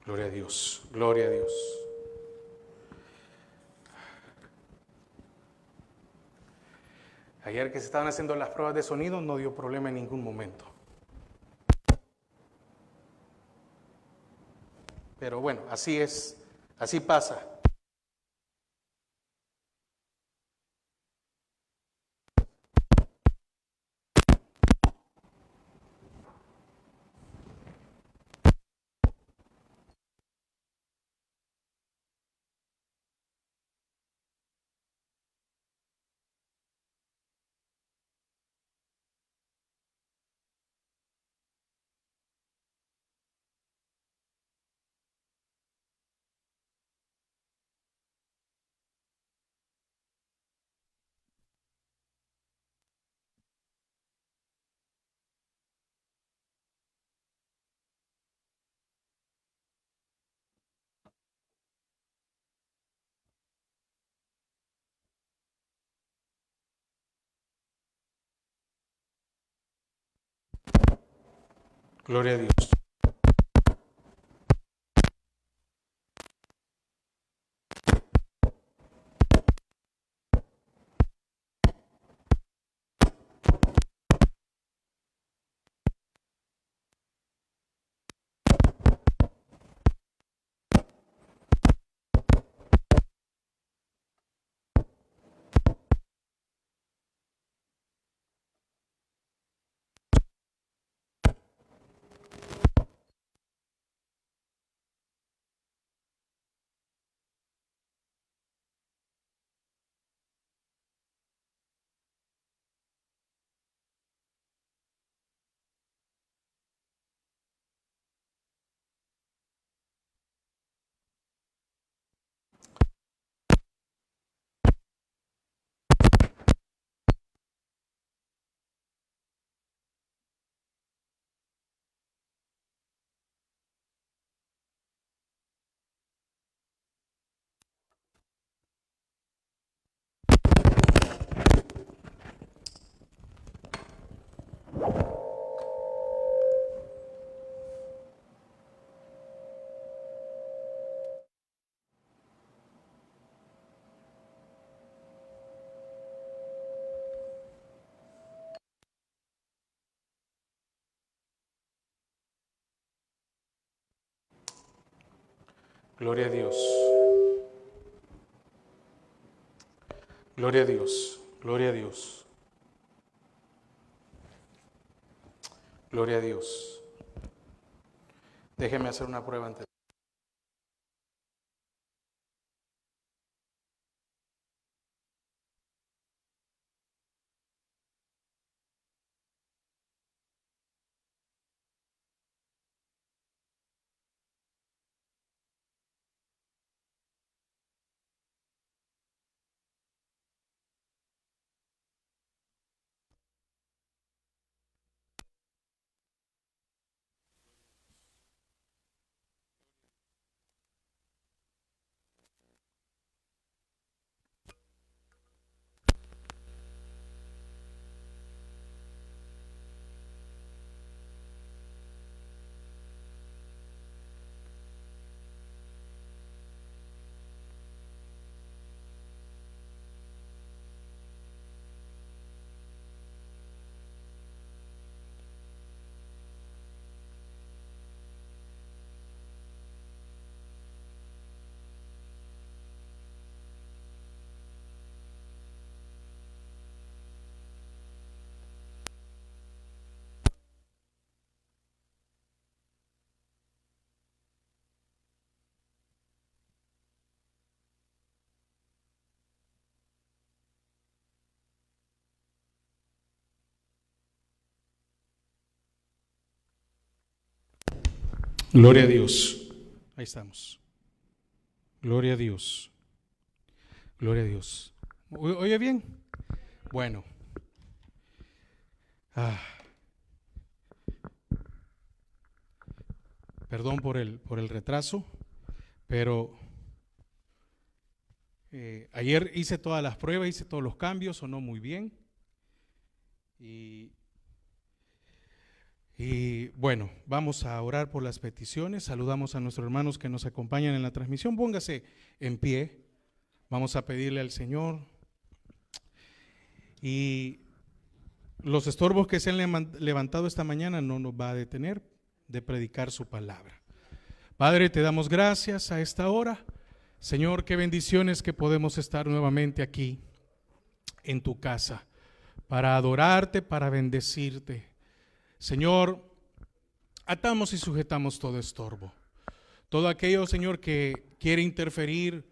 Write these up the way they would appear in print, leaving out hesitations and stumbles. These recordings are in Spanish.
Gloria a Dios, gloria a Dios. Ayer que se estaban haciendo las pruebas de sonido no dio problema en ningún momento. Pero bueno, así es, así pasa. Gloria a Dios. Gloria a Dios. Gloria a Dios. Gloria a Dios. Gloria a Dios. Déjeme hacer una prueba antes. Gloria a Dios. Ahí estamos. Gloria a Dios. Gloria a Dios. ¿Oye bien? Bueno. Perdón por el retraso, pero ayer hice todas las pruebas, hice todos los cambios, sonó muy bien. Y Y bueno, vamos a orar por las peticiones. Saludamos a nuestros hermanos que nos acompañan en la transmisión. Póngase en pie. Vamos a pedirle al Señor. Y los estorbos que se han levantado esta mañana no nos va a detener de predicar su palabra. Padre, te damos gracias a esta hora. Señor, qué bendiciones que podemos estar nuevamente aquí en tu casa para adorarte, para bendecirte. Señor, atamos y sujetamos todo estorbo. Todo aquello, Señor, que quiere interferir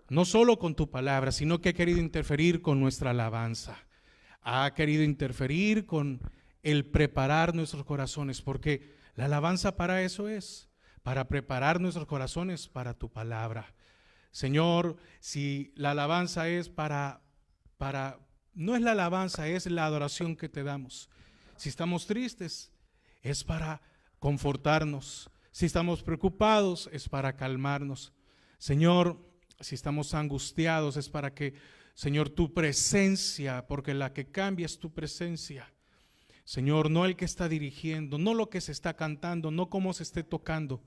no solo con tu palabra, sino que ha querido interferir con nuestra alabanza. Ha querido interferir con el preparar nuestros corazones, porque la alabanza para eso es, para preparar nuestros corazones para tu palabra. Señor, si la alabanza es no es la alabanza, es la adoración que te damos. Si estamos tristes, es para confortarnos. Si estamos preocupados, es para calmarnos. Señor, si estamos angustiados, es para que, Señor, tu presencia, porque la que cambia es tu presencia. Señor, no el que está dirigiendo, no lo que se está cantando, no cómo se esté tocando,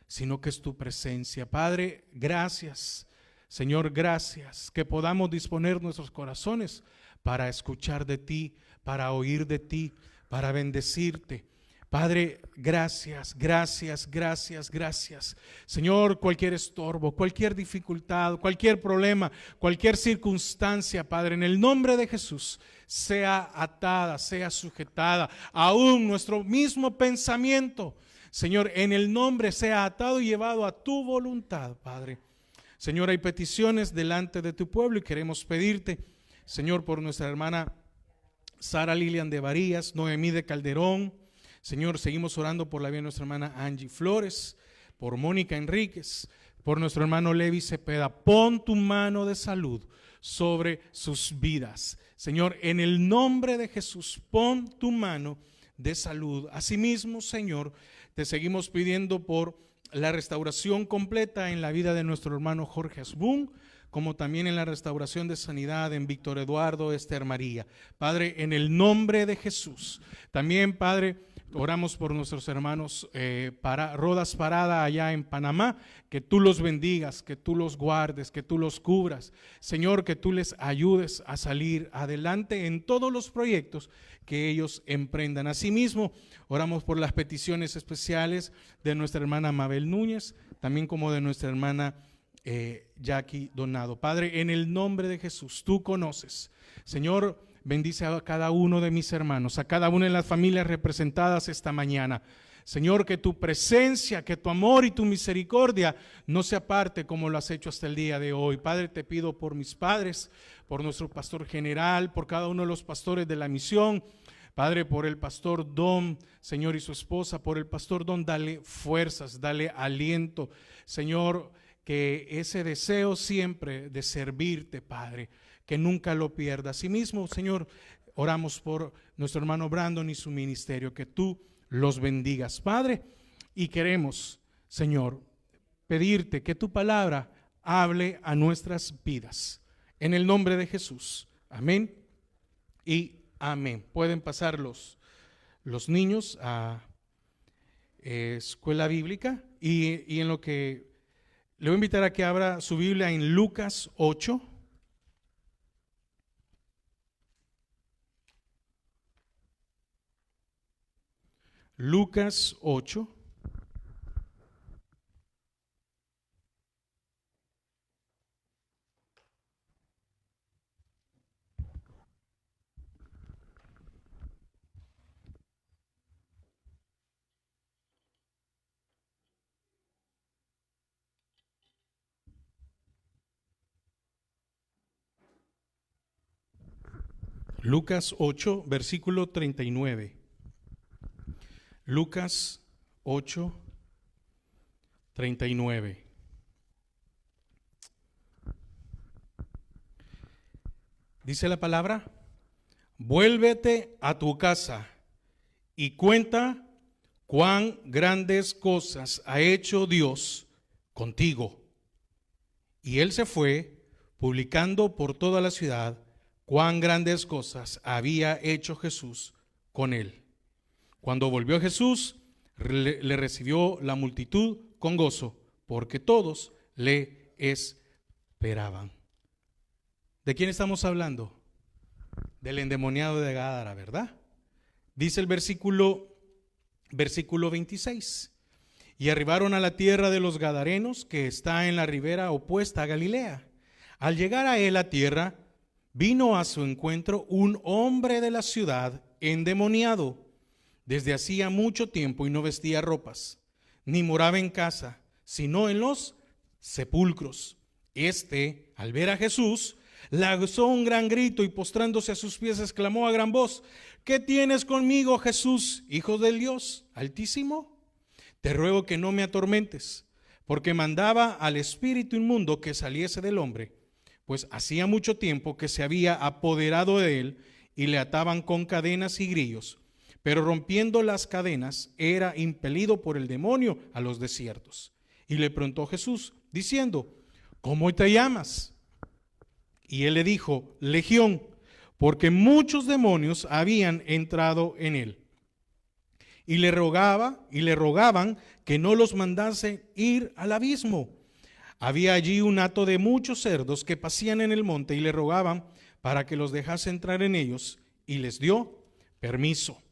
sino que es tu presencia. Padre, gracias. Señor, gracias que podamos disponer nuestros corazones para escuchar de ti, para oír de ti, para bendecirte. Padre, gracias, gracias, gracias, gracias. Señor, cualquier estorbo, cualquier dificultad, cualquier problema, cualquier circunstancia, Padre, en el nombre de Jesús, sea atada, sea sujetada, aún nuestro mismo pensamiento, Señor, en el nombre sea atado y llevado a tu voluntad, Padre. Señor, hay peticiones delante de tu pueblo y queremos pedirte, Señor, por nuestra hermana Sara Lilian de Varías, Noemí de Calderón. Señor, seguimos orando por la vida de nuestra hermana Angie Flores, por Mónica Enríquez, por nuestro hermano Levi Cepeda. Pon tu mano de salud sobre sus vidas. Señor, en el nombre de Jesús, pon tu mano de salud. Asimismo, Señor, te seguimos pidiendo por la restauración completa en la vida de nuestro hermano Jorge Asbun, como también en la restauración de sanidad en Víctor Eduardo Esther María. Padre, en el nombre de Jesús. También, Padre, oramos por nuestros hermanos Rodas Parada allá en Panamá, que tú los bendigas, que tú los guardes, que tú los cubras. Señor, que tú les ayudes a salir adelante en todos los proyectos que ellos emprendan. Asimismo, oramos por las peticiones especiales de nuestra hermana Mabel Núñez, también como de nuestra hermana Jackie Donado. Padre, en el nombre de Jesús, tú conoces. Señor, bendice a cada uno de mis hermanos, a cada una de las familias representadas esta mañana. Señor, que tu presencia, que tu amor y tu misericordia no se aparte como lo has hecho hasta el día de hoy. Padre, te pido por mis padres, por nuestro pastor general, por cada uno de los pastores de la misión. Padre, por el pastor Don, Señor, y su esposa, por el pastor Don, dale fuerzas, dale aliento. Señor, que ese deseo siempre de servirte, Padre, que nunca lo pierda. Asimismo, Señor, oramos por nuestro hermano Brandon y su ministerio, que tú los bendigas, Padre, y queremos, Señor, pedirte que tu palabra hable a nuestras vidas. En el nombre de Jesús. Amén y amén. Pueden pasar los niños a escuela bíblica y en lo que le voy a invitar a que abra su Biblia en Lucas 8. Lucas 8. Lucas 8, versículo 39. Lucas 8, 39. Dice la palabra: vuélvete a tu casa y cuenta cuán grandes cosas ha hecho Dios contigo. Y él se fue, publicando por toda la ciudad cuán grandes cosas había hecho Jesús con él. Cuando volvió Jesús, le recibió la multitud con gozo, porque todos le esperaban. ¿De quién estamos hablando? Del endemoniado de Gádara, ¿verdad? Dice el versículo 26. Y arribaron a la tierra de los Gadarenos, que está en la ribera opuesta a Galilea. Al llegar a él a tierra, vino a su encuentro un hombre de la ciudad endemoniado desde hacía mucho tiempo, y no vestía ropas, ni moraba en casa, sino en los sepulcros. Este, al ver a Jesús, lanzó un gran grito y postrándose a sus pies exclamó a gran voz: ¿qué tienes conmigo, Jesús, Hijo del Dios Altísimo? Te ruego que no me atormentes, porque mandaba al espíritu inmundo que saliese del hombre, pues hacía mucho tiempo que se había apoderado de él, y le ataban con cadenas y grillos, pero rompiendo las cadenas era impelido por el demonio a los desiertos. Y le preguntó Jesús, diciendo: ¿cómo te llamas? Y él le dijo: Legión, porque muchos demonios habían entrado en él. Y le rogaban que no los mandase ir al abismo. Había allí un hato de muchos cerdos que pasían en el monte, y le rogaban para que los dejase entrar en ellos, y les dio permiso.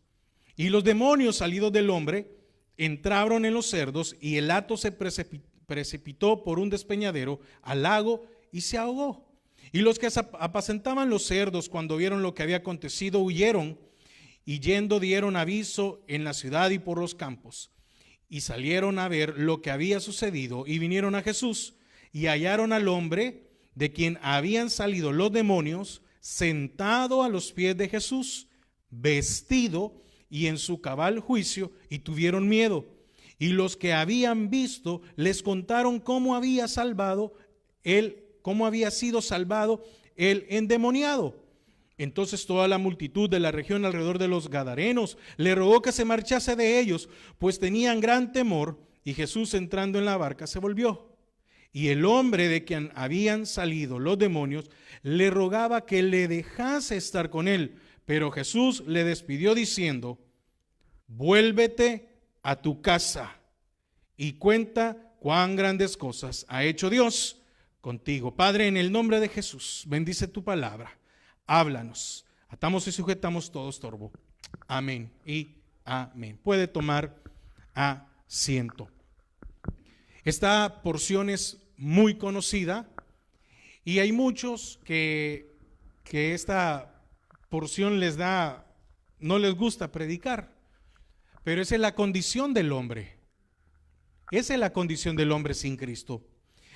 Y los demonios, salidos del hombre, entraron en los cerdos, y el hato se precipitó por un despeñadero al lago y se ahogó. Y los que apacentaban los cerdos, cuando vieron lo que había acontecido, huyeron, y yendo dieron aviso en la ciudad y por los campos. Y salieron a ver lo que había sucedido, y vinieron a Jesús, y hallaron al hombre de quien habían salido los demonios, sentado a los pies de Jesús, vestido y en su cabal juicio, y tuvieron miedo. Y los que habían visto les contaron cómo había sido salvado el endemoniado. Entonces toda la multitud de la región alrededor de los Gadarenos le rogó que se marchase de ellos, pues tenían gran temor. Y Jesús, entrando en la barca, se volvió. Y el hombre de quien habían salido los demonios le rogaba que le dejase estar con él. Pero Jesús le despidió diciendo: vuélvete a tu casa y cuenta cuán grandes cosas ha hecho Dios contigo. Padre, en el nombre de Jesús, bendice tu palabra. Háblanos. Atamos y sujetamos todo estorbo. Amén y amén. Puede tomar asiento. Esta porción es muy conocida y hay muchos que esta porción no les gusta predicar, pero esa es la condición del hombre. Esa es la condición del hombre sin Cristo.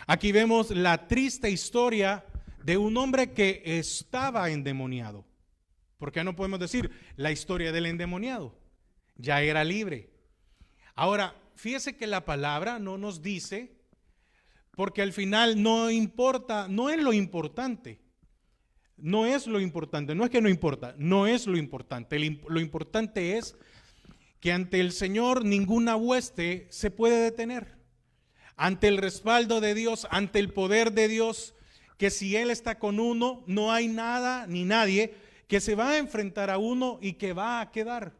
Aquí vemos la triste historia de un hombre que estaba endemoniado. ¿Por qué no podemos decir la historia del endemoniado? Ya era libre. Ahora, fíjese que la palabra no nos dice, porque al final no importa, no es lo importante. No es lo importante, no es que no importa, no es lo importante. Lo importante es que ante el Señor ninguna hueste se puede detener. Ante el respaldo de Dios, ante el poder de Dios, que si Él está con uno, no hay nada ni nadie que se va a enfrentar a uno y que va a quedar.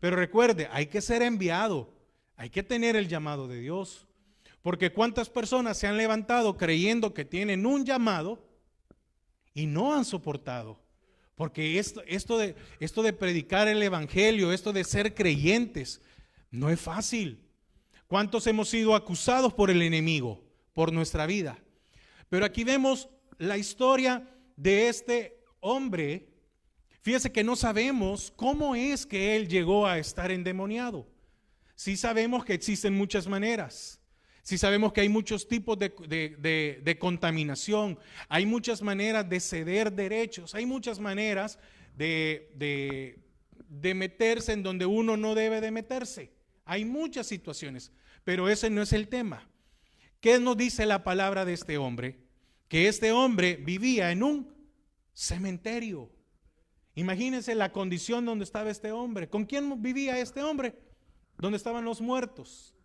Pero recuerde, hay que ser enviado, hay que tener el llamado de Dios. Porque cuántas personas se han levantado creyendo que tienen un llamado y no han soportado. Porque esto de predicar el evangelio, esto de ser creyentes, no es fácil. ¿Cuántos hemos sido acusados por el enemigo, por nuestra vida? Pero aquí vemos la historia de este hombre. Fíjese que no sabemos cómo es que él llegó a estar endemoniado. Sí sabemos que existen muchas maneras. Sí sabemos que hay muchos tipos de contaminación. Hay muchas maneras de ceder derechos. Hay muchas maneras de meterse en donde uno no debe de meterse. Hay muchas situaciones, pero ese no es el tema. ¿Qué nos dice la palabra de este hombre? Que este hombre vivía en un cementerio. Imagínense la condición donde estaba este hombre. ¿Con quién vivía este hombre? Donde estaban los muertos.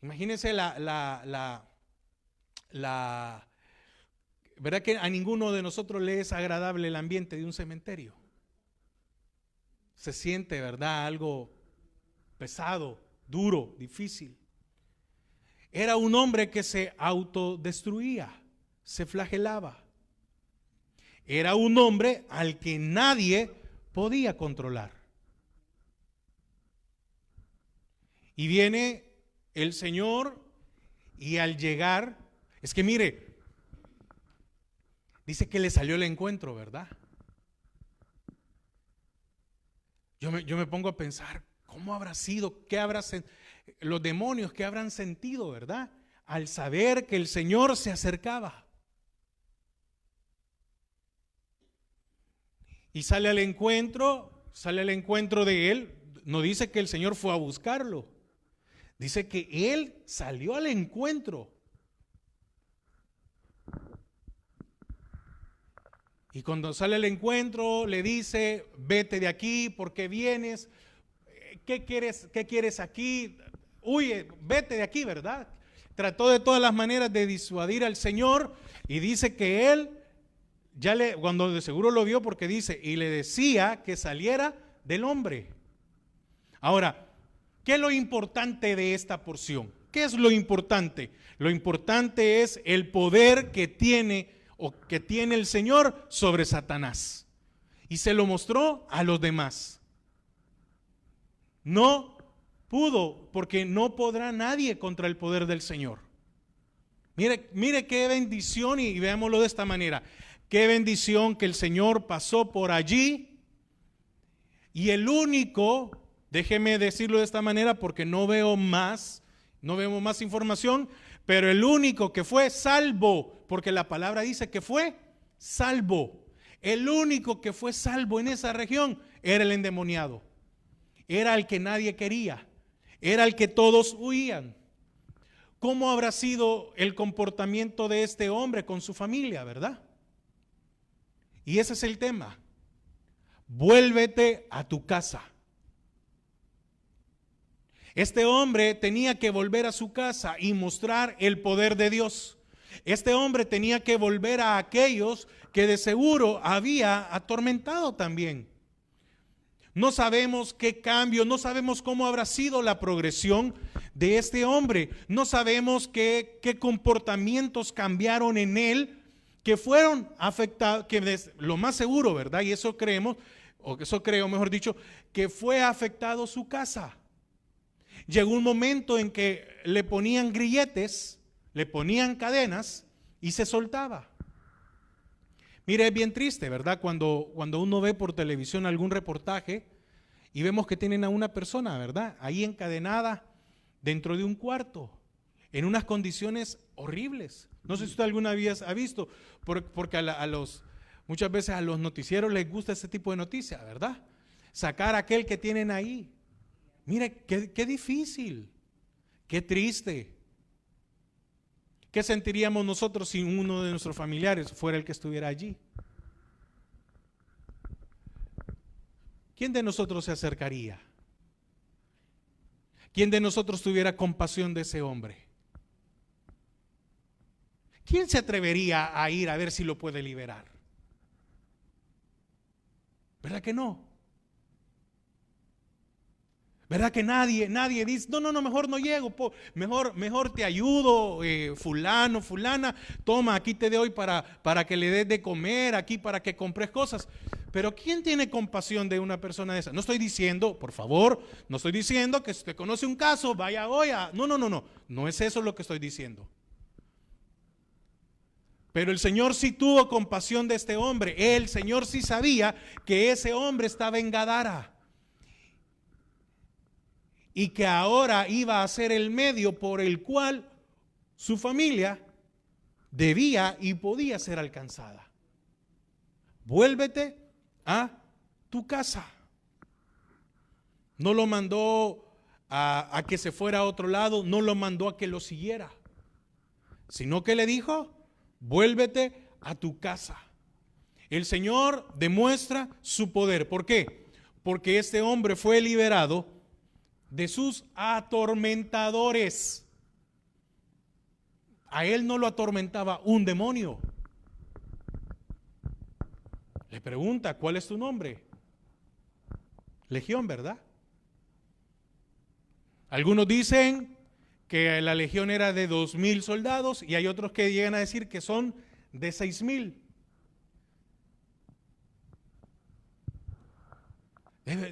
Imagínense ¿verdad que a ninguno de nosotros le es agradable el ambiente de un cementerio? se siente, ¿verdad?, algo pesado, duro, difícil. Era un hombre que se autodestruía, se flagelaba. Era un hombre al que nadie podía controlar. Y viene el Señor y al llegar, es que mire, dice que le salió el encuentro, ¿verdad? Yo me pongo a pensar, ¿cómo habrá sido? ¿Qué habrá los demonios que habrán sentido, ¿verdad?, al saber que el Señor se acercaba. Y sale al encuentro de él. No dice que el Señor fue a buscarlo, dice que él salió al encuentro. Y cuando sale al encuentro le dice: vete de aquí, ¿por qué vienes? ¿Qué quieres aquí? Huye, vete de aquí, ¿verdad? Trató de todas las maneras de disuadir al Señor, y dice que él cuando de seguro lo vio, porque dice, y le decía que saliera del hombre. Ahora, ¿qué es lo importante de esta porción? ¿Qué es lo importante? Lo importante es el poder que tiene el Señor sobre Satanás. Y se lo mostró a los demás. No pudo, porque no podrá nadie contra el poder del Señor. Mire qué bendición, y veámoslo de esta manera. Qué bendición que el Señor pasó por allí, y el único, déjeme decirlo de esta manera porque no vemos más información, pero el único que fue salvo, porque la palabra dice que fue salvo, el único que fue salvo en esa región era el endemoniado, era el que nadie quería, era el que todos huían. ¿Cómo habrá sido el comportamiento de este hombre con su familia, verdad? Y ese es el tema. Vuélvete a tu casa. Este hombre tenía que volver a su casa y mostrar el poder de Dios. Este hombre tenía que volver a aquellos que de seguro había atormentado también. No sabemos qué cambio, no sabemos cómo habrá sido la progresión de este hombre. No sabemos qué comportamientos cambiaron en él, que fueron afectados, que es lo más seguro, ¿verdad? Y eso creemos, o eso creo, mejor dicho, que fue afectado su casa. Llegó un momento en que le ponían grilletes, le ponían cadenas y se soltaba. Mire, es bien triste, ¿verdad? Cuando uno ve por televisión algún reportaje y vemos que tienen a una persona, ¿verdad?, ahí encadenada dentro de un cuarto, en unas condiciones horribles. No sé si usted alguna vez ha visto, porque muchas veces a los noticieros les gusta ese tipo de noticias, ¿verdad? Sacar a aquel que tienen ahí. Mire, qué difícil, qué triste. ¿Qué sentiríamos nosotros si uno de nuestros familiares fuera el que estuviera allí? ¿Quién de nosotros se acercaría? ¿Quién de nosotros tuviera compasión de ese hombre? ¿Quién se atrevería a ir a ver si lo puede liberar? ¿Verdad que no? ¿Verdad que nadie dice, no, mejor no llego, mejor te ayudo, fulano, fulana, toma, aquí te doy para que le des de comer, aquí para que compres cosas? Pero ¿quién tiene compasión de una persona de esa? No estoy diciendo, por favor, no estoy diciendo que si usted conoce un caso, vaya hoy a... No es eso lo que estoy diciendo. Pero el Señor sí tuvo compasión de este hombre. El Señor sí sabía que ese hombre estaba en Gadara y que ahora iba a ser el medio por el cual su familia debía y podía ser alcanzada. Vuélvete a tu casa. No lo mandó a que se fuera a otro lado, no lo mandó a que lo siguiera, sino que le dijo: vuélvete a tu casa. El Señor demuestra su poder. ¿Por qué? Porque este hombre fue liberado de sus atormentadores. A él no lo atormentaba un demonio. Le pregunta: ¿cuál es tu nombre? legión, ¿verdad? Algunos dicen que la legión era de 2,000 soldados y hay otros que llegan a decir que son de 6,000.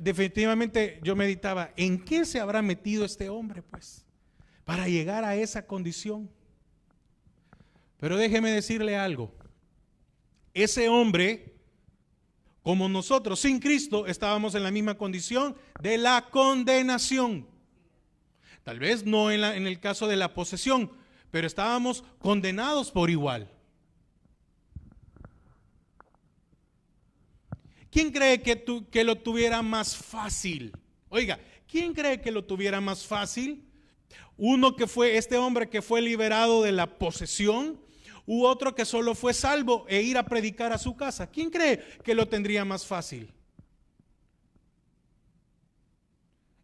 Definitivamente yo meditaba, ¿en qué se habrá metido este hombre, pues, para llegar a esa condición? Pero déjeme decirle algo, ese hombre, como nosotros sin Cristo, estábamos en la misma condición de la condenación. Tal vez no en el caso de la posesión, pero estábamos condenados por igual. ¿Quién cree que lo tuviera más fácil? Oiga, ¿quién cree que lo tuviera más fácil? Este hombre que fue liberado de la posesión, u otro que solo fue salvo e ir a predicar a su casa. ¿Quién cree que lo tendría más fácil?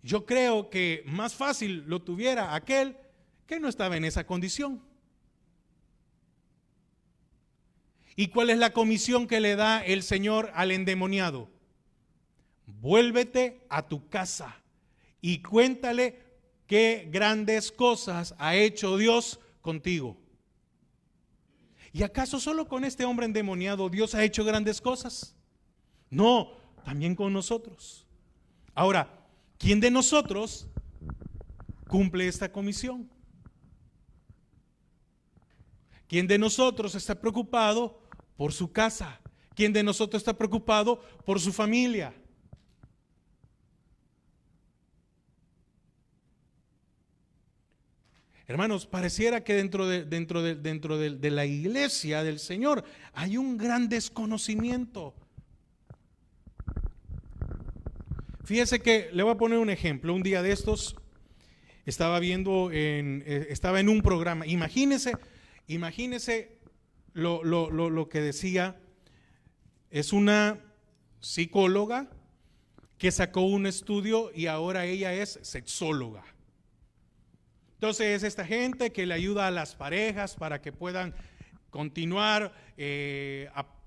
Yo creo que más fácil lo tuviera aquel que no estaba en esa condición. ¿Y cuál es la comisión que le da el Señor al endemoniado? Vuélvete a tu casa y cuéntale qué grandes cosas ha hecho Dios contigo. ¿Y acaso solo con este hombre endemoniado Dios ha hecho grandes cosas? No, también con nosotros. Ahora, ¿quién de nosotros cumple esta comisión? ¿Quién de nosotros está preocupado por su casa? ¿Quién de nosotros está preocupado por su familia? Hermanos, pareciera que dentro de la iglesia del Señor hay un gran desconocimiento. Fíjese que le voy a poner un ejemplo. Un día de estos estaba en un programa. Imagínese lo que decía. Es una psicóloga que sacó un estudio y ahora ella es sexóloga. Entonces es esta gente que le ayuda a las parejas para que puedan continuar,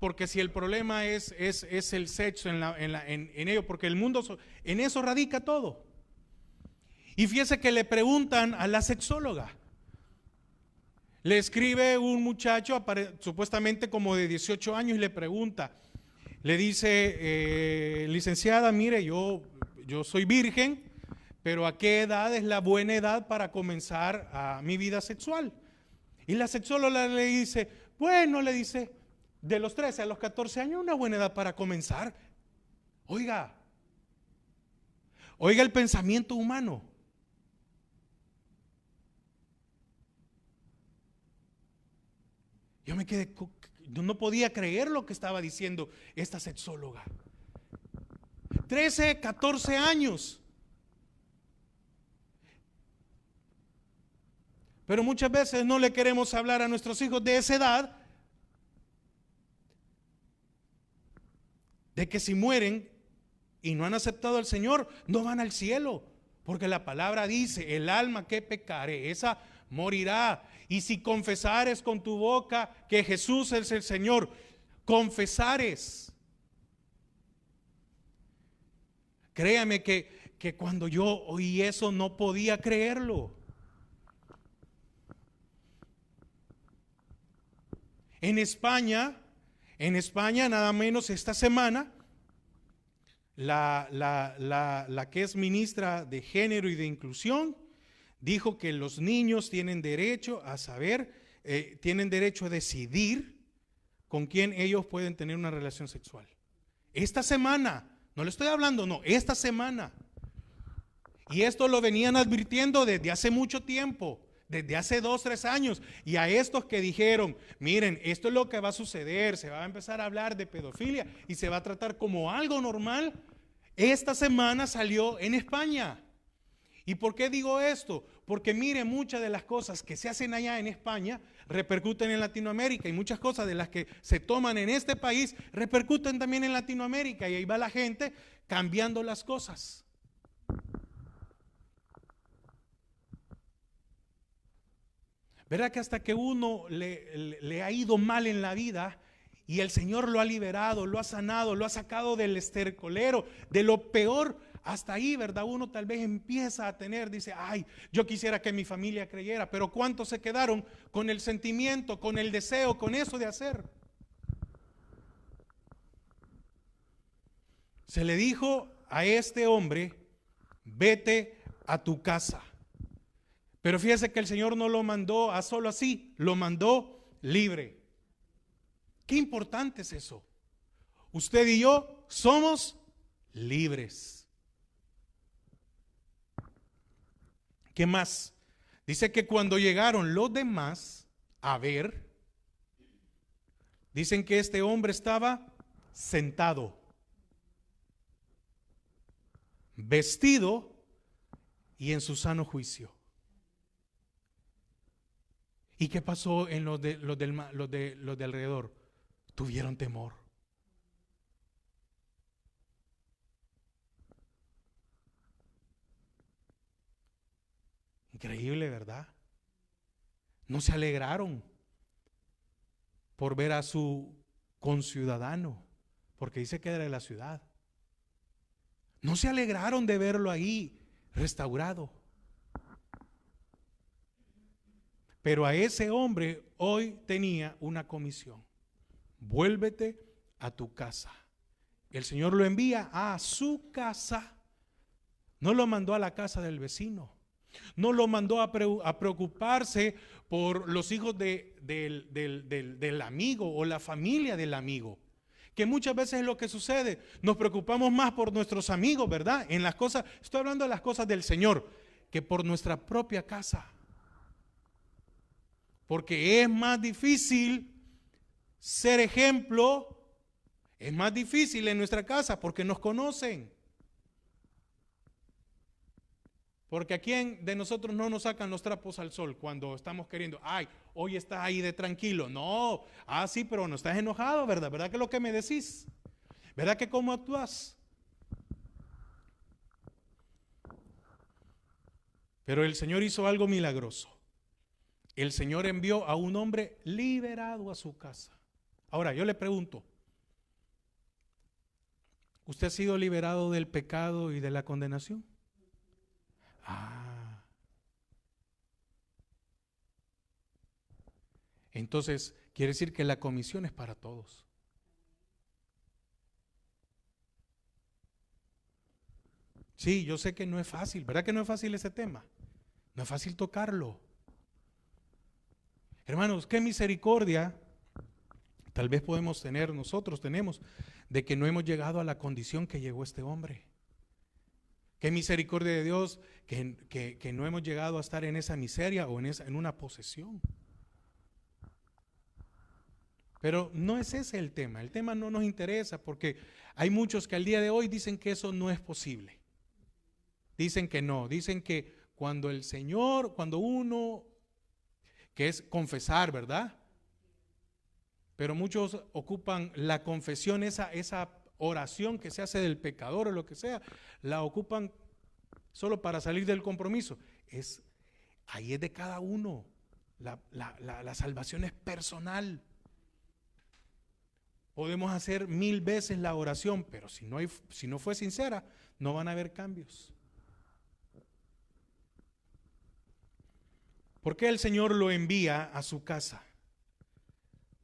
porque si el problema es el sexo en ello, porque el mundo en eso radica todo. Y fíjese que le preguntan a la sexóloga, le escribe un muchacho supuestamente como de 18 años y le pregunta, le dice, licenciada, mire, yo soy virgen, pero ¿a qué edad es la buena edad para comenzar mi vida sexual? Y la sexóloga le dice, bueno, le dice, de los 13 a los 14 años una buena edad para comenzar. Oiga el pensamiento humano. Yo me quedé, no podía creer lo que estaba diciendo esta sexóloga. 13, 14 años. Pero muchas veces no le queremos hablar a nuestros hijos de esa edad, de que si mueren y no han aceptado al Señor, no van al cielo, porque la palabra dice, el alma que pecare, esa morirá. Y si confesares con tu boca que Jesús es el Señor, confesares. Créame que cuando yo oí eso no podía creerlo. En España nada menos esta semana, la que es ministra de Género y de Inclusión dijo que los niños tienen derecho a saber, tienen derecho a decidir con quién ellos pueden tener una relación sexual. Esta semana, no le estoy hablando, no, esta semana. Y esto lo venían advirtiendo desde hace mucho tiempo. Desde hace 2, 3 años, y a estos que dijeron, miren, esto es lo que va a suceder, se va a empezar a hablar de pedofilia y se va a tratar como algo normal, esta semana salió en España. ¿Y por qué digo esto? Porque mire, muchas de las cosas que se hacen allá en España repercuten en Latinoamérica, y muchas cosas de las que se toman en este país repercuten también en Latinoamérica, y ahí va la gente cambiando las cosas. ¿Verdad que hasta que uno le ha ido mal en la vida y el Señor lo ha liberado, lo ha sanado, lo ha sacado del estercolero, de lo peor, hasta ahí, ¿verdad? Uno tal vez empieza a tener, dice, ay, yo quisiera que mi familia creyera, pero ¿cuántos se quedaron con el sentimiento, con el deseo, con eso de hacer? Se le dijo a este hombre, vete a tu casa. Pero fíjese que el Señor no lo mandó a solo así, lo mandó libre. Qué importante es eso. Usted y yo somos libres. ¿Qué más? Dice que cuando llegaron los demás a ver, dicen que este hombre estaba sentado, vestido y en su sano juicio. ¿Y qué pasó en los de alrededor? Tuvieron temor. Increíble, ¿verdad? No se alegraron por ver a su conciudadano, porque dice que era de la ciudad. No se alegraron de verlo ahí restaurado. Pero a ese hombre hoy tenía una comisión. Vuélvete a tu casa. El Señor lo envía a su casa. No lo mandó a la casa del vecino. No lo mandó a preocuparse por los hijos del amigo o la familia del amigo. Que muchas veces es lo que sucede. Nos preocupamos más por nuestros amigos, ¿verdad? En las cosas, estoy hablando de las cosas del Señor, que por nuestra propia casa. Porque es más difícil ser ejemplo, es más difícil en nuestra casa porque nos conocen. Porque a quién de nosotros no nos sacan los trapos al sol cuando estamos queriendo, ay, hoy estás ahí de tranquilo. No, sí, pero no estás enojado, ¿verdad? ¿Verdad que es lo que me decís? ¿Verdad que cómo actúas? Pero el Señor hizo algo milagroso. El Señor envió a un hombre liberado a su casa. Ahora, yo le pregunto, ¿usted ha sido liberado del pecado y de la condenación? Entonces, quiere decir que la comisión es para todos. Sí, yo sé que no es fácil, ¿verdad que no es fácil ese tema? No es fácil tocarlo. Hermanos, qué misericordia tal vez podemos tener, nosotros tenemos, de que no hemos llegado a la condición que llegó este hombre. Qué misericordia de Dios que no hemos llegado a estar en esa miseria o en una posesión. Pero no es ese el tema no nos interesa porque hay muchos que al día de hoy dicen que eso no es posible. Dicen que no, dicen que cuando el Señor, cuando uno, que es confesar, ¿verdad? Pero muchos ocupan la confesión, esa oración que se hace del pecador o lo que sea, la ocupan solo para salir del compromiso. Ahí es de cada uno, la salvación es personal. Podemos hacer 1000 veces la oración, pero si no fue sincera, no van a haber cambios. ¿Por qué el Señor lo envía a su casa?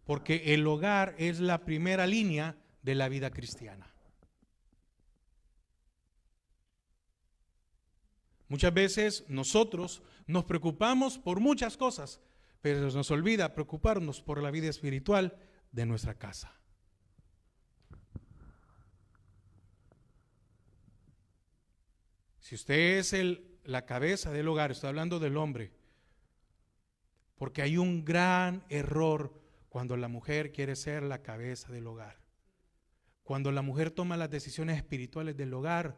Porque el hogar es la primera línea de la vida cristiana. Muchas veces nosotros nos preocupamos por muchas cosas, pero nos olvida preocuparnos por la vida espiritual de nuestra casa. Si usted es la cabeza del hogar, estoy hablando del hombre, porque hay un gran error cuando la mujer quiere ser la cabeza del hogar. Cuando la mujer toma las decisiones espirituales del hogar,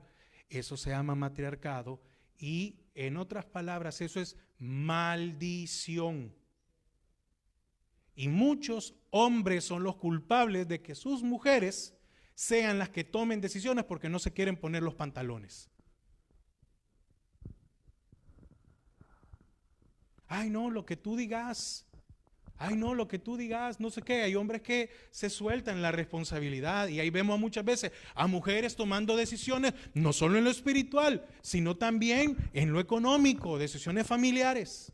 eso se llama matriarcado y en otras palabras eso es maldición. Y muchos hombres son los culpables de que sus mujeres sean las que tomen decisiones porque no se quieren poner los pantalones. Ay, no, lo que tú digas, Ay, no, lo que tú digas, no sé qué. Hay hombres que se sueltan la responsabilidad y ahí vemos muchas veces a mujeres tomando decisiones, no solo en lo espiritual, sino también en lo económico, decisiones familiares.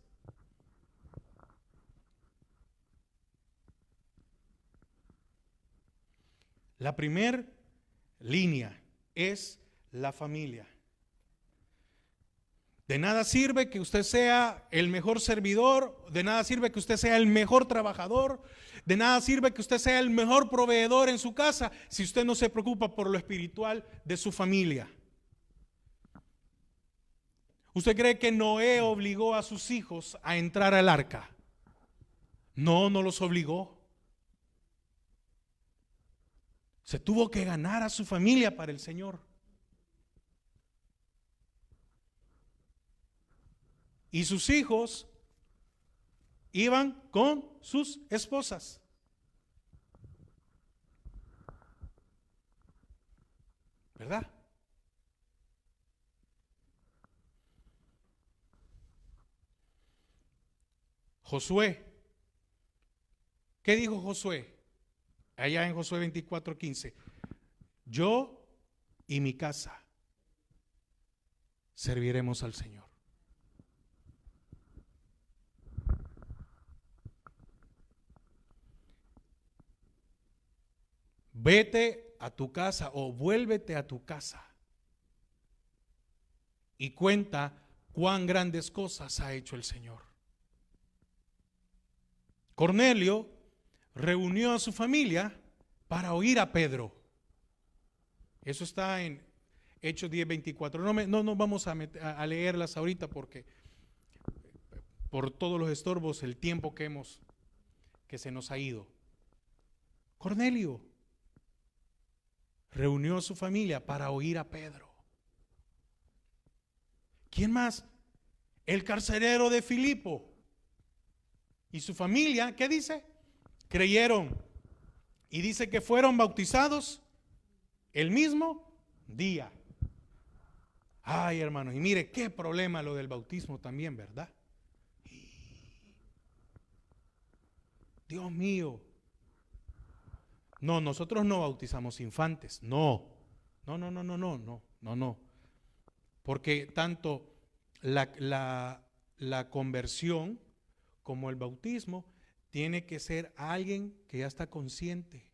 La primer línea es la familia. De nada sirve que usted sea el mejor servidor, de nada sirve que usted sea el mejor trabajador, de nada sirve que usted sea el mejor proveedor en su casa si usted no se preocupa por lo espiritual de su familia. ¿Usted cree que Noé obligó a sus hijos a entrar al arca? No, no los obligó. Se tuvo que ganar a su familia para el Señor. Y sus hijos iban con sus esposas. ¿Verdad? Josué. ¿Qué dijo Josué? Allá en Josué 24:15. Yo y mi casa serviremos al Señor. Vete a tu casa o vuélvete a tu casa y cuenta cuán grandes cosas ha hecho el Señor. Cornelio reunió a su familia para oír a Pedro. Eso está en Hechos 10:24. No vamos a leerlas ahorita porque por todos los estorbos, el tiempo que se nos ha ido. Cornelio reunió a su familia para oír a Pedro. ¿Quién más? El carcelero de Filipo y su familia, ¿qué dice? Creyeron. Y dice que fueron bautizados el mismo día. Ay, hermanos, y mire qué problema lo del bautismo también, ¿verdad? Dios mío. No, nosotros no bautizamos infantes. No. Porque tanto la conversión como el bautismo tiene que ser alguien que ya está consciente.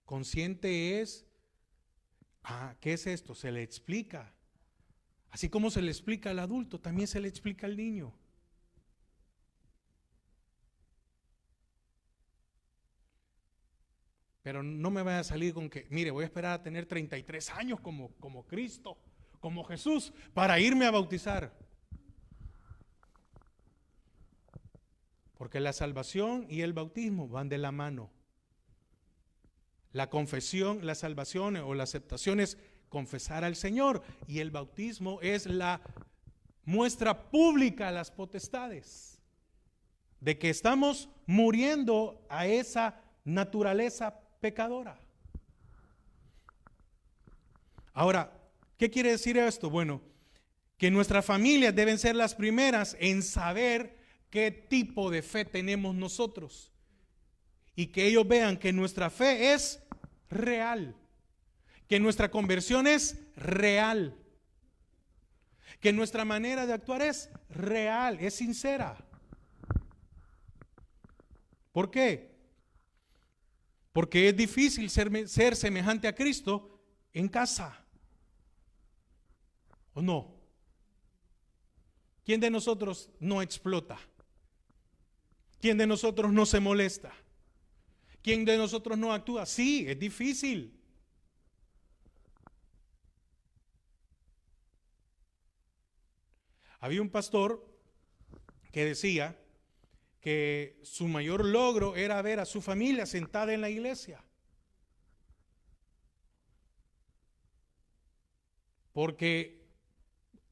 Consciente es, ¿qué es esto? Se le explica. Así como se le explica al adulto, también se le explica al niño. Pero no me vaya a salir con que, mire, voy a esperar a tener 33 años como Cristo, como Jesús, para irme a bautizar. Porque la salvación y el bautismo van de la mano. La confesión, la salvación o la aceptación es confesar al Señor, y el bautismo es la muestra pública a las potestades de que estamos muriendo a esa naturaleza pecadora. Ahora, ¿qué quiere decir esto? Bueno, que nuestras familias deben ser las primeras en saber qué tipo de fe tenemos nosotros y que ellos vean que nuestra fe es real, que nuestra conversión es real, que nuestra manera de actuar es real, es sincera. ¿Por qué? Porque es difícil ser semejante a Cristo en casa. ¿O no? ¿Quién de nosotros no explota? ¿Quién de nosotros no se molesta? ¿Quién de nosotros no actúa? Sí, es difícil. Había un pastor que decía que su mayor logro era ver a su familia sentada en la iglesia. Porque,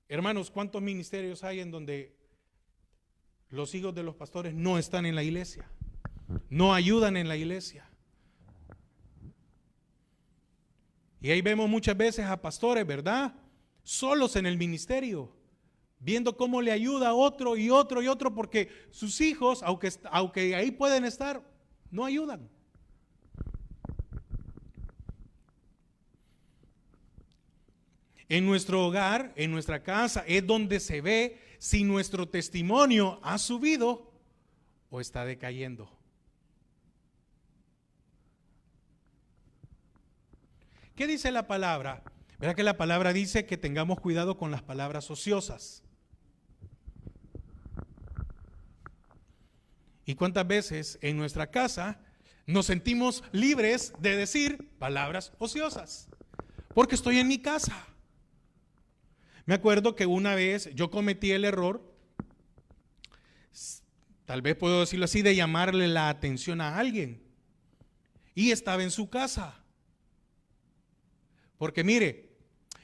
hermanos, ¿cuántos ministerios hay en donde los hijos de los pastores no están en la iglesia? No ayudan en la iglesia. Y ahí vemos muchas veces a pastores, ¿verdad? Solos en el ministerio, viendo cómo le ayuda a otro y otro y otro, porque sus hijos, aunque ahí pueden estar, no ayudan. En nuestro hogar, en nuestra casa, es donde se ve si nuestro testimonio ha subido o está decayendo. ¿Qué dice la palabra? Verá que la palabra dice que tengamos cuidado con las palabras ociosas. ¿Y cuántas veces en nuestra casa nos sentimos libres de decir palabras ociosas? Porque estoy en mi casa. Me acuerdo que una vez yo cometí el error, tal vez puedo decirlo así, de llamarle la atención a alguien. Y estaba en su casa. Porque mire,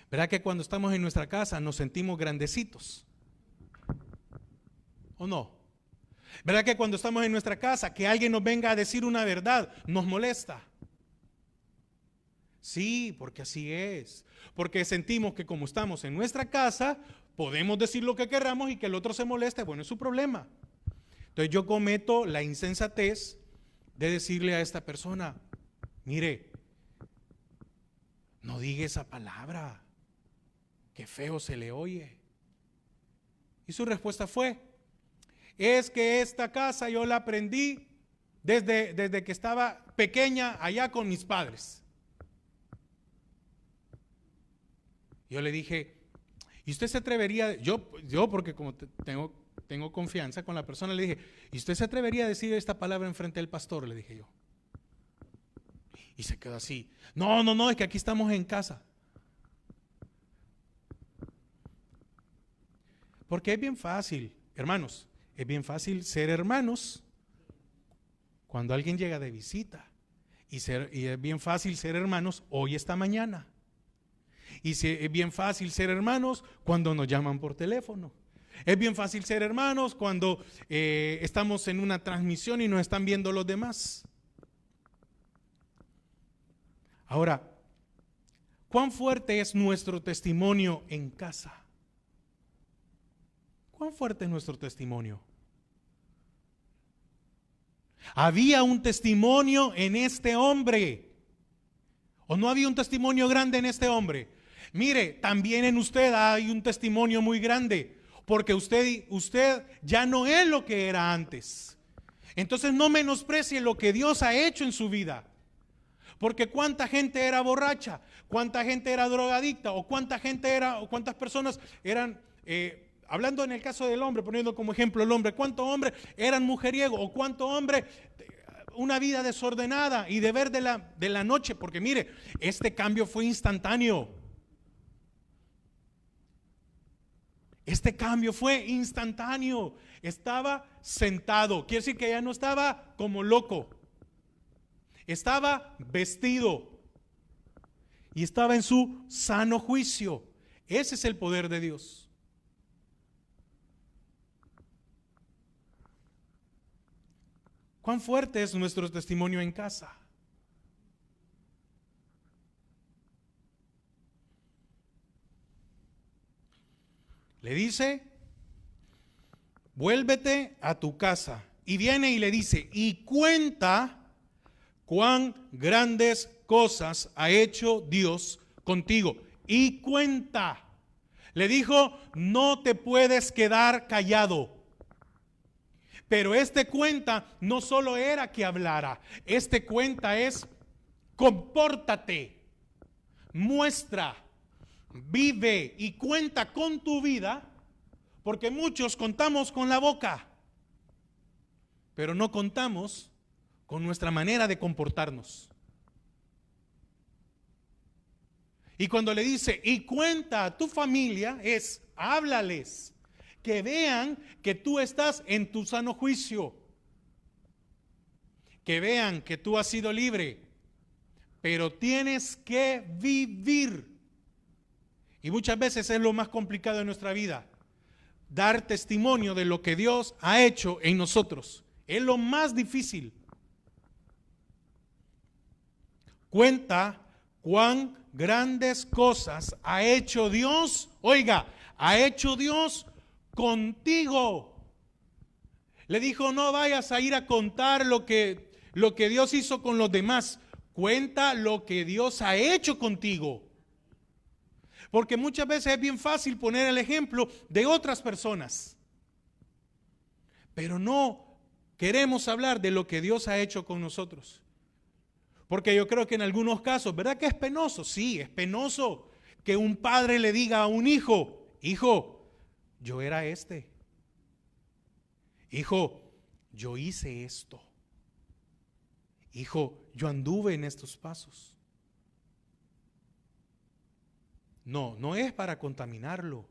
¿verdad que cuando estamos en nuestra casa nos sentimos grandecitos? ¿O no? ¿Verdad que cuando estamos en nuestra casa, que alguien nos venga a decir una verdad, nos molesta? Sí, porque así es. Porque sentimos que como estamos en nuestra casa, podemos decir lo que queramos y que el otro se moleste. Bueno, es su problema. Entonces yo cometo la insensatez de decirle a esta persona, mire, no diga esa palabra, qué feo se le oye. Y su respuesta fue, es que esta casa yo la aprendí desde que estaba pequeña allá con mis padres. Yo le dije, ¿y usted se atrevería? Yo porque como tengo confianza con la persona, le dije, ¿y usted se atrevería a decir esta palabra enfrente del pastor? Le dije yo. Y se quedó así. No, es que aquí estamos en casa. Porque es bien fácil, hermanos, es bien fácil ser hermanos cuando alguien llega de visita. Y es bien fácil ser hermanos hoy, esta mañana. Y es bien fácil ser hermanos cuando nos llaman por teléfono. Es bien fácil ser hermanos cuando estamos en una transmisión y nos están viendo los demás. Ahora, ¿cuán fuerte es nuestro testimonio en casa? ¿Cuán fuerte es nuestro testimonio? ¿Había un testimonio en este hombre? ¿O no había un testimonio grande en este hombre? Mire, también en usted hay un testimonio muy grande, porque usted ya no es lo que era antes. Entonces no menosprecie lo que Dios ha hecho en su vida. Porque cuánta gente era borracha, cuánta gente era drogadicta, o cuántas personas eran, hablando en el caso del hombre, poniendo como ejemplo el hombre, cuántos hombres eran mujeriegos, o cuántos hombres una vida desordenada y deber de la noche, porque mire, este cambio fue instantáneo. Este cambio fue instantáneo. Estaba sentado, quiere decir que ya no estaba como loco. Estaba vestido y estaba en su sano juicio. Ese es el poder de Dios. ¿Cuán fuerte es nuestro testimonio en casa? Le dice, vuélvete a tu casa. Y viene y le dice, y cuenta cuán grandes cosas ha hecho Dios contigo. Y cuenta. Le dijo, no te puedes quedar callado. Pero este cuenta no solo era que hablara. Este cuenta es, compórtate, muestra, vive y cuenta con tu vida. Porque muchos contamos con la boca, pero no contamos con nuestra manera de comportarnos. Y cuando le dice, y cuenta a tu familia, es, háblales, que vean que tú estás en tu sano juicio, que vean que tú has sido libre, pero tienes que vivir. Y muchas veces es lo más complicado de nuestra vida, dar testimonio de lo que Dios ha hecho en nosotros. Es lo más difícil. Cuenta cuán grandes cosas ha hecho Dios. Oiga, ha hecho Dios contigo. Le dijo, no vayas a ir a contar lo que Dios hizo con los demás. Cuenta lo que Dios ha hecho contigo. Porque muchas veces es bien fácil poner el ejemplo de otras personas. Pero no queremos hablar de lo que Dios ha hecho con nosotros. Porque yo creo que en algunos casos, ¿verdad que es penoso? Sí, es penoso que un padre le diga a un hijo, hijo, yo era este. Hijo, yo hice esto. Hijo, yo anduve en estos pasos. No, no es para contaminarlo.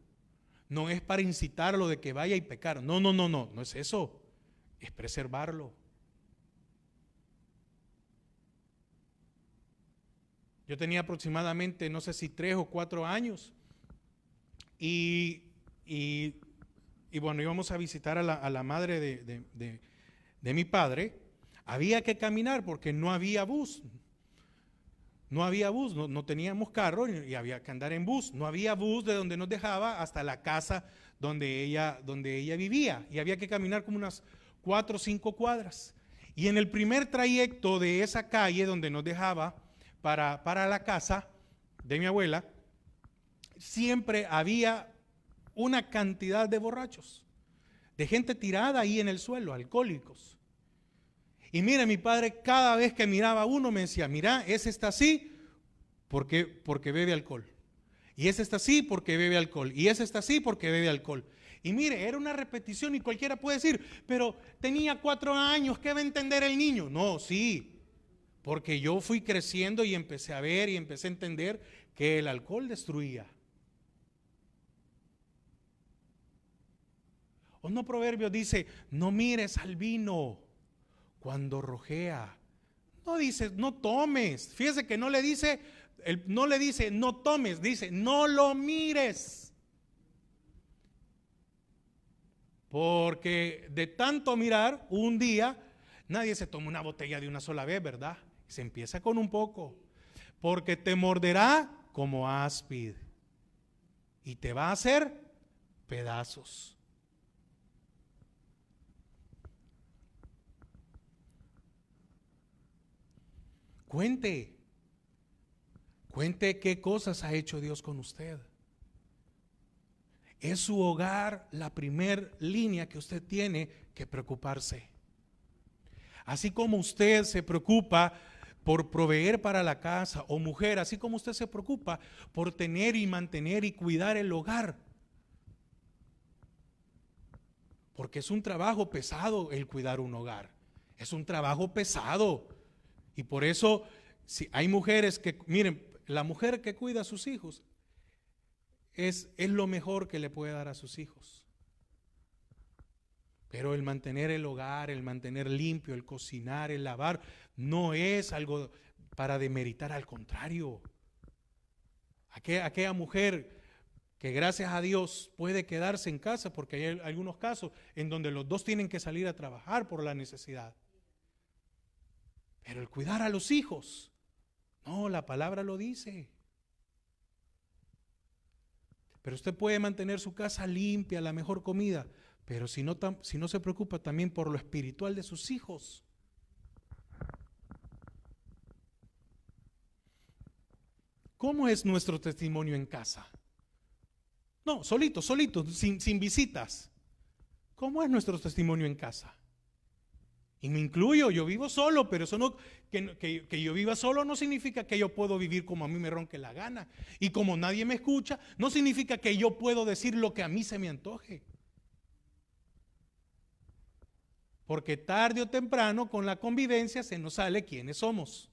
No es para incitarlo de que vaya y pecar. No, no, no, no, no es eso. Es preservarlo. Yo tenía aproximadamente, no sé si 3 o 4 años. Y bueno, íbamos a visitar a la madre de mi padre. Había que caminar porque no había bus. No había bus, no teníamos carro y había que andar en bus. No había bus de donde nos dejaba hasta la casa donde ella vivía. Y había que caminar como unas 4 o 5 cuadras. Y en el primer trayecto de esa calle donde nos dejaba para la casa de mi abuela, siempre había una cantidad de borrachos, de gente tirada ahí en el suelo, alcohólicos. Y mire, mi padre cada vez que miraba a uno me decía, mira, ese está así porque bebe alcohol. Y ese está así porque bebe alcohol. Y ese está así porque bebe alcohol. Y mire, era una repetición y cualquiera puede decir, pero tenía 4 años, ¿qué va a entender el niño? No, sí, porque yo fui creciendo y empecé a ver y empecé a entender que el alcohol destruía. O no, Proverbios dice, no mires al vino cuando rojea. No dice, no tomes. Fíjese que no le dice no tomes, dice no lo mires. Porque de tanto mirar, un día nadie se toma una botella de una sola vez, ¿verdad? Se empieza con un poco. Porque te morderá como áspid y te va a hacer pedazos. Cuente qué cosas ha hecho Dios con usted. Es su hogar la primer línea que usted tiene que preocuparse. Así como usted se preocupa por proveer para la casa, o mujer, así como usted se preocupa por tener y mantener y cuidar el hogar. Porque es un trabajo pesado el cuidar un hogar. Es un trabajo pesado. Y por eso, si hay mujeres que, miren, la mujer que cuida a sus hijos es lo mejor que le puede dar a sus hijos. Pero el mantener el hogar, el mantener limpio, el cocinar, el lavar, no es algo para demeritar, al contrario. Aquella mujer que gracias a Dios puede quedarse en casa, porque hay algunos casos en donde los dos tienen que salir a trabajar por la necesidad. Pero el cuidar a los hijos, no, la palabra lo dice. Pero usted puede mantener su casa limpia, la mejor comida, pero si no se preocupa también por lo espiritual de sus hijos. ¿Cómo es nuestro testimonio en casa? No, solito, sin visitas. ¿Cómo es nuestro testimonio en casa? Y me incluyo, yo vivo solo, pero eso no, que yo viva solo no significa que yo puedo vivir como a mí me ronque la gana. Y como nadie me escucha, no significa que yo puedo decir lo que a mí se me antoje. Porque tarde o temprano con la convivencia se nos sale quiénes somos.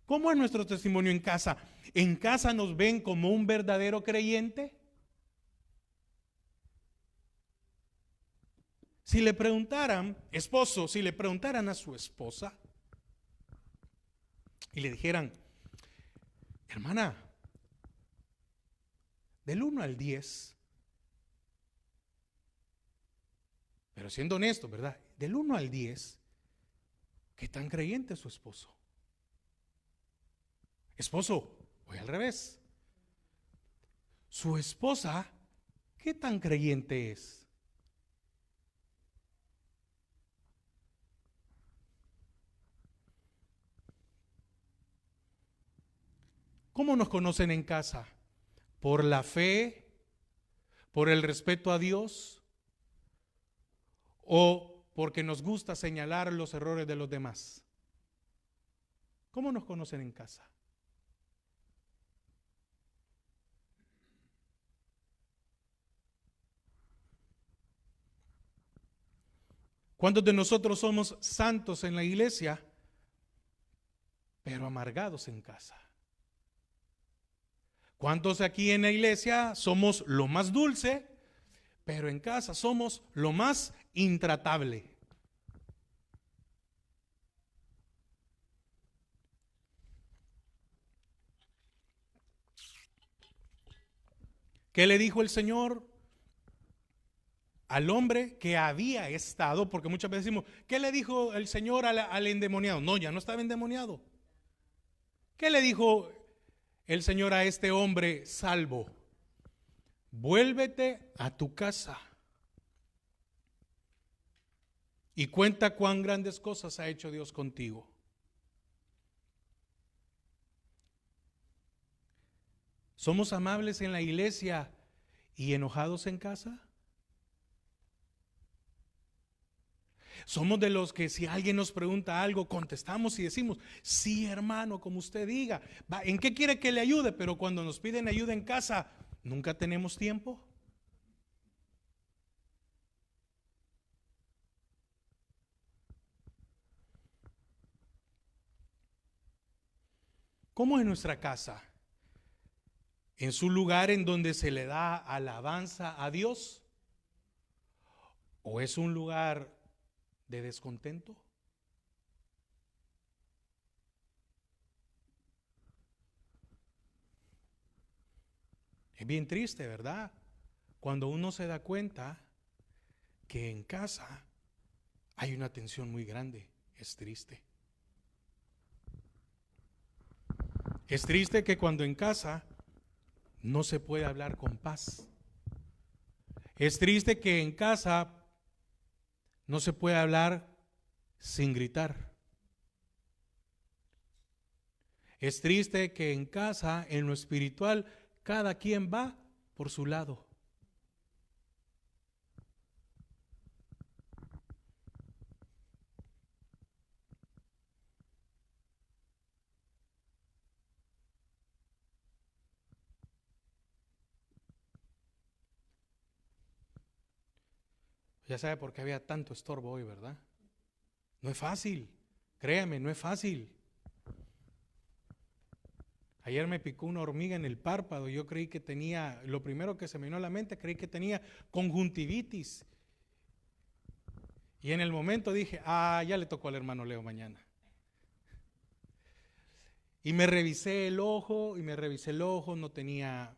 ¿Cómo es nuestro testimonio en casa? ¿En casa nos ven como un verdadero creyente? Si le preguntaran, esposo, si le preguntaran a su esposa y le dijeran, hermana, del 1 al 10, pero siendo honesto, ¿verdad? Del 1 al 10, ¿qué tan creyente es su esposo? Esposo, voy al revés. Su esposa, ¿qué tan creyente es? ¿Cómo nos conocen en casa? ¿Por la fe? ¿Por el respeto a Dios? ¿O porque nos gusta señalar los errores de los demás? ¿Cómo nos conocen en casa? ¿Cuántos de nosotros somos santos en la iglesia, pero amargados en casa? ¿Cuántos aquí en la iglesia somos lo más dulce, pero en casa somos lo más intratable? ¿Qué le dijo el Señor al hombre que había estado? Porque muchas veces decimos, ¿qué le dijo el Señor al endemoniado? No, ya no estaba endemoniado. ¿Qué le dijo el Señor a este hombre salvo? Vuélvete a tu casa y cuenta cuán grandes cosas ha hecho Dios contigo. ¿Somos amables en la iglesia y enojados en casa? Somos de los que si alguien nos pregunta algo, contestamos y decimos, sí hermano, como usted diga. ¿En qué quiere que le ayude? Pero cuando nos piden ayuda en casa, ¿nunca tenemos tiempo? ¿Cómo es nuestra casa? ¿En su lugar en donde se le da alabanza a Dios? ¿O es un lugar de descontento? Es bien triste, ¿verdad? Cuando uno se da cuenta que en casa hay una tensión muy grande. Es triste. Es triste que cuando en casa no se puede hablar con paz. Es triste que en casa no se puede hablar sin gritar. Es triste que en casa, en lo espiritual, cada quien va por su lado. Ya sabe por qué había tanto estorbo hoy, ¿verdad? No es fácil, créame, no es fácil. Ayer me picó una hormiga en el párpado, yo creí que tenía, lo primero que se me vino a la mente, creí que tenía conjuntivitis. Y en el momento dije, ya le tocó al hermano Leo mañana. Y me revisé el ojo, no tenía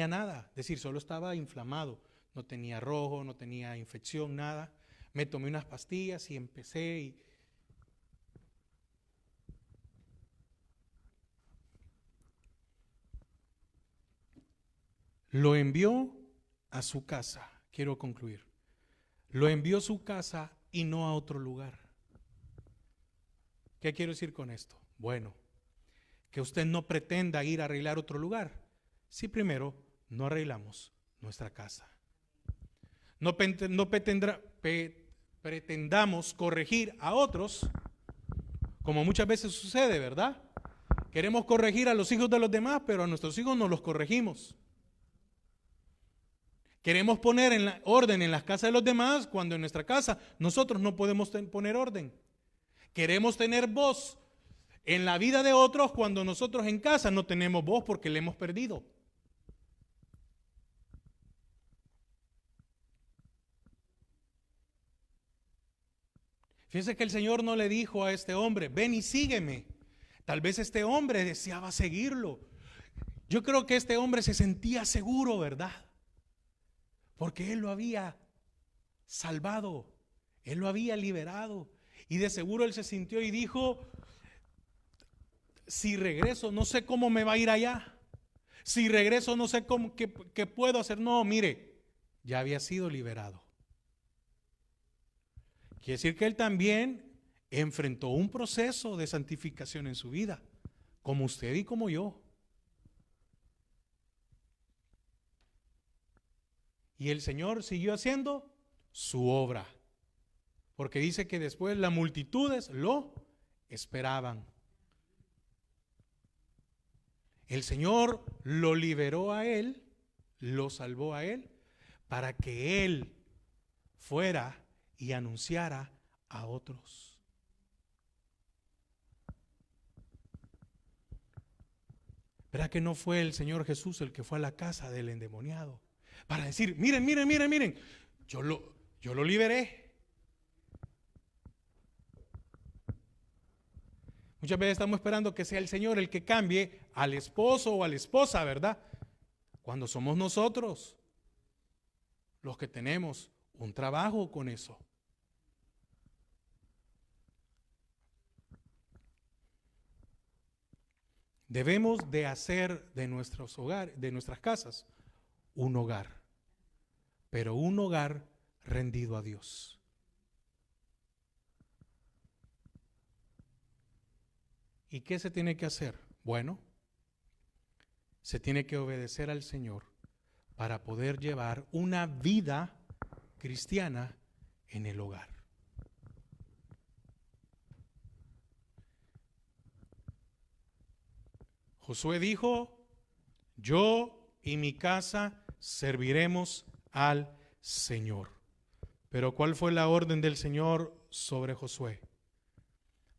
nada, es decir, solo estaba inflamado, no tenía rojo, no tenía infección, nada. Me tomé unas pastillas y empecé lo envió a su casa. Quiero concluir. Lo envió a su casa y no a otro lugar. ¿Qué quiero decir con esto? Bueno, que usted no pretenda ir a arreglar otro lugar si primero no arreglamos nuestra casa. No pretendamos corregir a otros, como muchas veces sucede, ¿verdad? Queremos corregir a los hijos de los demás, pero a nuestros hijos no los corregimos. Queremos poner orden en las casas de los demás cuando en nuestra casa nosotros no podemos poner orden. Queremos tener voz en la vida de otros cuando nosotros en casa no tenemos voz porque le hemos perdido. Fíjense que el Señor no le dijo a este hombre, ven y sígueme. Tal vez este hombre deseaba seguirlo. Yo creo que este hombre se sentía seguro, ¿verdad? Porque él lo había salvado, él lo había liberado. Y de seguro él se sintió y dijo, si regreso, no sé cómo me va a ir allá. Si regreso no sé cómo, qué puedo hacer. No, mire, ya había sido liberado. Quiere decir que él también enfrentó un proceso de santificación en su vida, como usted y como yo. Y el Señor siguió haciendo su obra, porque dice que después las multitudes lo esperaban. El Señor lo liberó a él, lo salvó a él, para que él fuera y anunciara a otros. ¿Verdad que no fue el Señor Jesús el que fue a la casa del endemoniado para decir, miren, miren, miren, miren, yo lo liberé? Muchas veces estamos esperando que sea el Señor el que cambie al esposo o a la esposa, ¿verdad? Cuando somos nosotros los que tenemos un trabajo con eso. Debemos de hacer de nuestros hogares, de nuestras casas, un hogar, pero un hogar rendido a Dios. ¿Y qué se tiene que hacer? Bueno, se tiene que obedecer al Señor para poder llevar una vida cristiana en el hogar. Josué dijo, yo y mi casa serviremos al Señor. Pero ¿cuál fue la orden del Señor sobre Josué?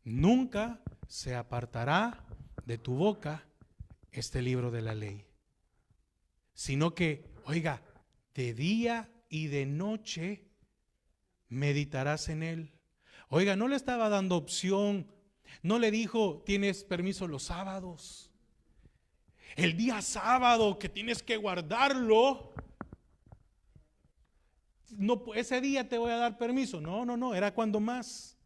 Nunca se apartará de tu boca este libro de la ley, sino que, oiga, de día y de noche meditarás en él. Oiga, no le estaba dando opción, no le dijo, tienes permiso los sábados. El día sábado que tienes que guardarlo, no, ese día te voy a dar permiso. No, era cuando más.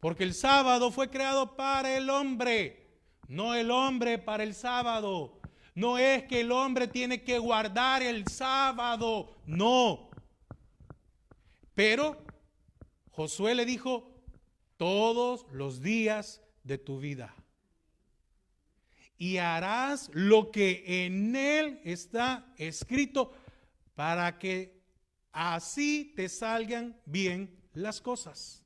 Porque el sábado fue creado para el hombre, no el hombre para el sábado. No es que el hombre tiene que guardar el sábado, no. Pero Josué le dijo, todos los días de tu vida. Y harás lo que en él está escrito para que así te salgan bien las cosas.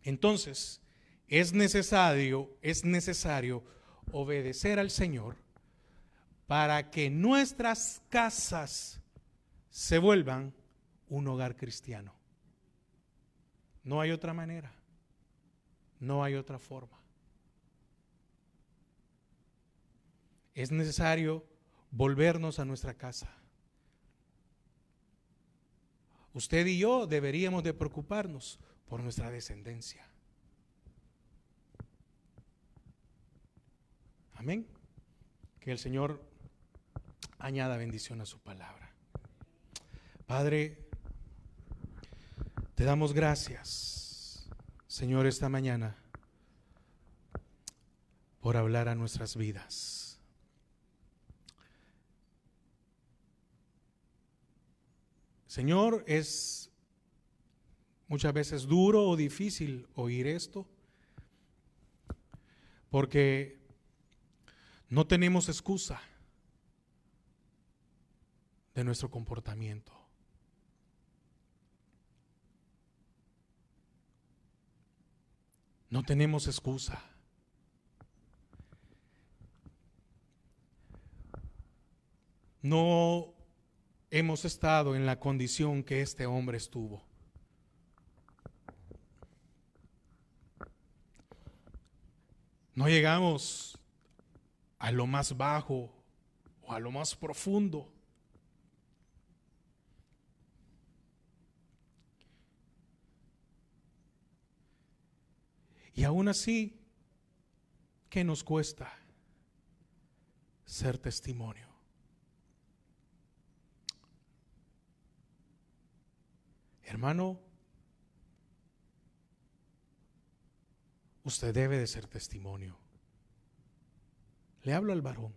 Entonces, es necesario obedecer al Señor para que nuestras casas se vuelvan un hogar cristiano. No hay otra manera, no hay otra forma. Es necesario volvernos a nuestra casa. Usted y yo deberíamos de preocuparnos por nuestra descendencia. Amén. Que el Señor añada bendición a su palabra. Padre, te damos gracias, Señor, esta mañana por hablar a nuestras vidas. Señor, es muchas veces duro o difícil oír esto, porque no tenemos excusa de nuestro comportamiento. No tenemos excusa. No hemos estado en la condición que este hombre estuvo. No llegamos a lo más bajo o a lo más profundo. Y aún así, ¿qué nos cuesta ser testimonio? Hermano, usted debe de ser testimonio. Le hablo al varón.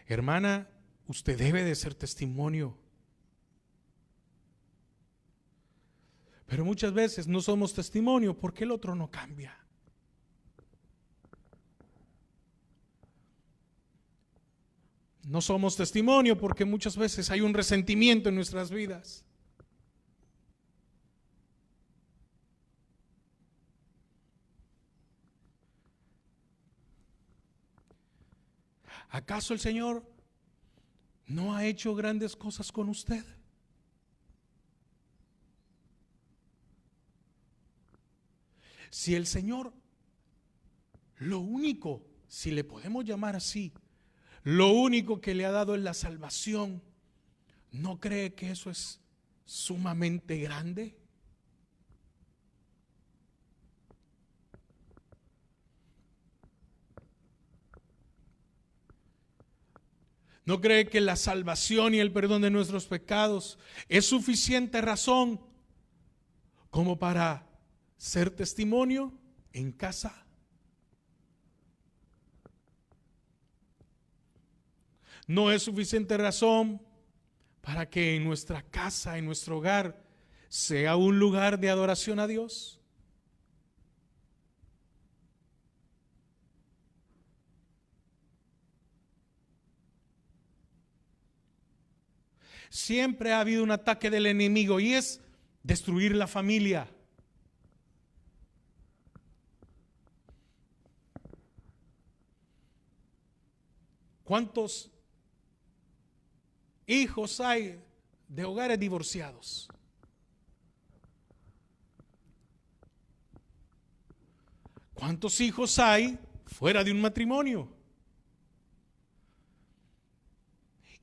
Hermana, usted debe de ser testimonio. Pero muchas veces no somos testimonio porque el otro no cambia. No somos testimonio porque muchas veces hay un resentimiento en nuestras vidas. ¿Acaso el Señor no ha hecho grandes cosas con usted? Si el Señor, lo único, si le podemos llamar así, lo único que le ha dado es la salvación, ¿no cree que eso es sumamente grande? ¿No cree que la salvación y el perdón de nuestros pecados es suficiente razón como para ser testimonio en casa? ¿No es suficiente razón para que en nuestra casa, en nuestro hogar, sea un lugar de adoración a Dios? Siempre ha habido un ataque del enemigo y es destruir la familia. ¿Cuántos hijos hay de hogares divorciados? ¿Cuántos hijos hay fuera de un matrimonio?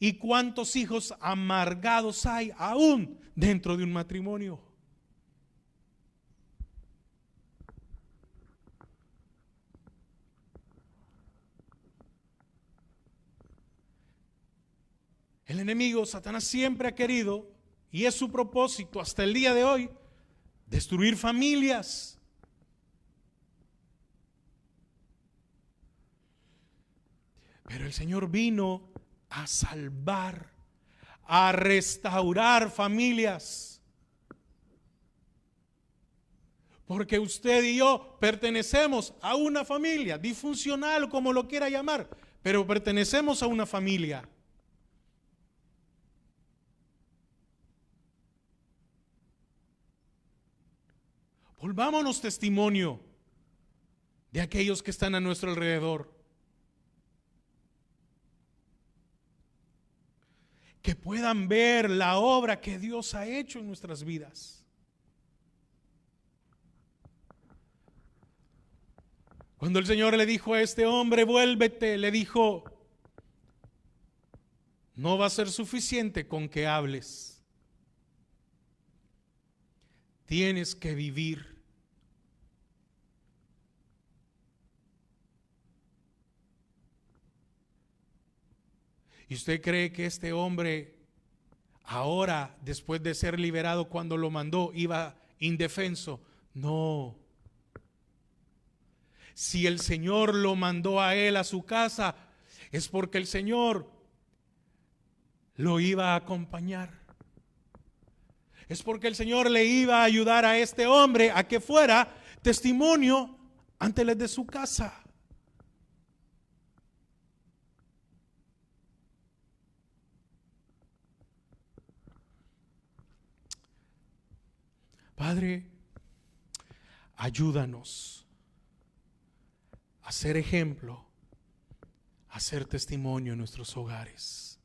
¿Y cuántos hijos amargados hay aún dentro de un matrimonio? El enemigo, Satanás, siempre ha querido, y es su propósito hasta el día de hoy, destruir familias. Pero el Señor vino a salvar, a restaurar familias. Porque usted y yo pertenecemos a una familia, disfuncional, como lo quiera llamar, pero pertenecemos a una familia. Volvámonos testimonio de aquellos que están a nuestro alrededor. Que puedan ver la obra que Dios ha hecho en nuestras vidas. Cuando el Señor le dijo a este hombre, vuélvete, le dijo, no va a ser suficiente con que hables. Tienes que vivir. ¿Y usted cree que este hombre ahora, después de ser liberado, cuando lo mandó, iba indefenso? No. Si el Señor lo mandó a él a su casa, es porque el Señor lo iba a acompañar. Es porque el Señor le iba a ayudar a este hombre a que fuera testimonio ante los de su casa. Padre, ayúdanos a ser ejemplo, a ser testimonio en nuestros hogares.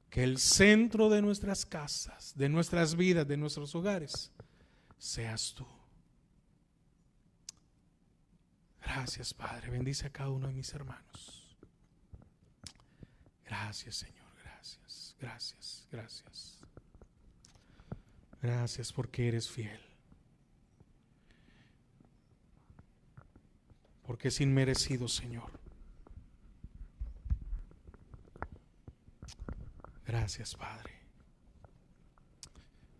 Que el centro de nuestras casas, de nuestras vidas, de nuestros hogares, seas tú. Gracias, Padre. Bendice a cada uno de mis hermanos. Gracias, Señor. Gracias, gracias, gracias. Gracias porque eres fiel. Porque es inmerecido, Señor. Gracias, Padre.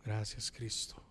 Gracias, Cristo.